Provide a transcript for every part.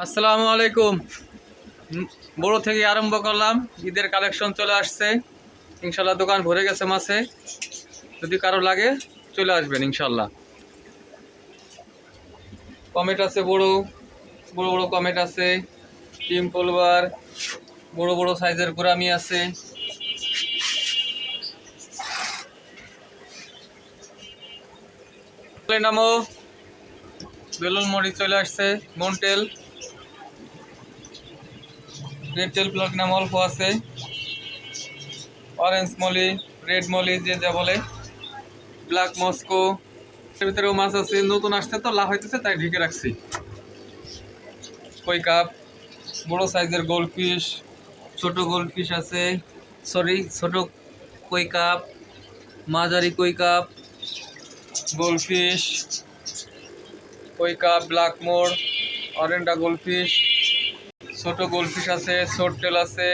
আসসালামু আলাইকুম। বড় থেকে আরম্ভ করলাম, ঈদের কালেকশন চলে আসছে। ইনশাল্লাহ দোকান ভরে গেছে মাছে। যদি কারো লাগে চলে আসবেন ইনশাল্লাহ। কমেট আছে, বড় বড় বড় কমেট আছে, টিম পোলবার, বড় বড় সাইজের গোরামি আছে। নামও বেলুন মরি চলে আসছে। মন্টেল রেড টেল প্লাগ নাম অল্প আছে। অরেঞ্জ মলি, রেড মলি যে যা বলে, ব্ল্যাক মস্কো, এর ভিতরেও মাছ আছে। নতুন আসছে তো লাভ হইতেছে তাই ঢেকে রাখছি। কই কাপ, বড় সাইজের গোল্ডফিশ, ছোট গোল্ডফিশ আছে, ছোট কই কাপ, মাঝারি koi carp, goldfish, koi carp, black moor, oranda goldfish, ছোট গোল্ডফিশ আছে, শর্ট টেল আছে,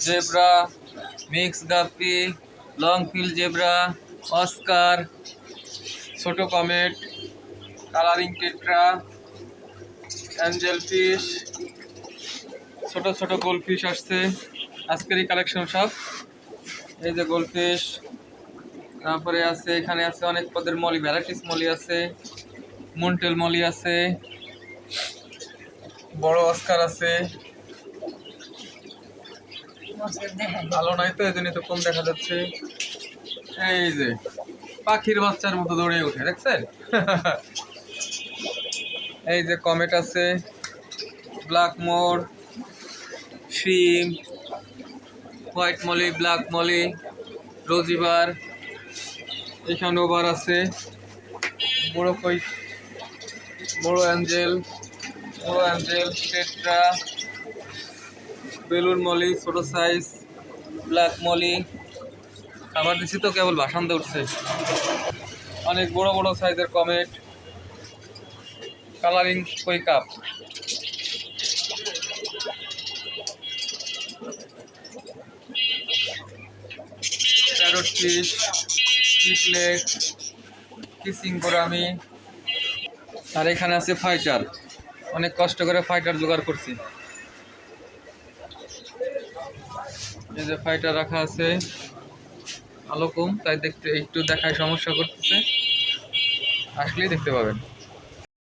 zebra, mix guppy, long fin zebra, oscar, ছোট comet, colouring tetra, angel fish, ছোট ছোট গোল্ডফিশ আসছে। আজকেরই কালেকশন সব। এই যে গোল্ডফিশ, তারপরে আছে এখানে আছে অনেক পদের মলি, ভ্যারাইটিস মলি আছে, মন্টেল মলি আছে, বড় অস্কার আছে। ভালো নাই তো এই জন্য তো কম দেখা যাচ্ছে। এই যে পাখির বাচ্চার মতো দৌড়ে ওঠে, দেখছেন? এই যে কমেট আছে, black moor, shrimp, white molly, black molly, rosy barb, এখানেও বার আছে। বড় কই, বড় অ্যাঞ্জেল, টেট্রা, বেলুন মলি, ছোট সাইজ, ব্ল্যাক মলি। খাবার দিচ্ছি তো কেবল ভাসান উঠছে। অনেক বড় বড় সাইজের comet, colouring koi carp, parrot fish, চিপলেট, কিসিং গোরামি। আর এখানে আছে ফাইটার। অনেক কষ্ট করে ফাইটার জোগাড় করছি। এই যে ফাইটার রাখা আছে, আলো কম তাই দেখতে একটু দেখায় সমস্যা করতেছে, আসলেই দেখতে পাবেন।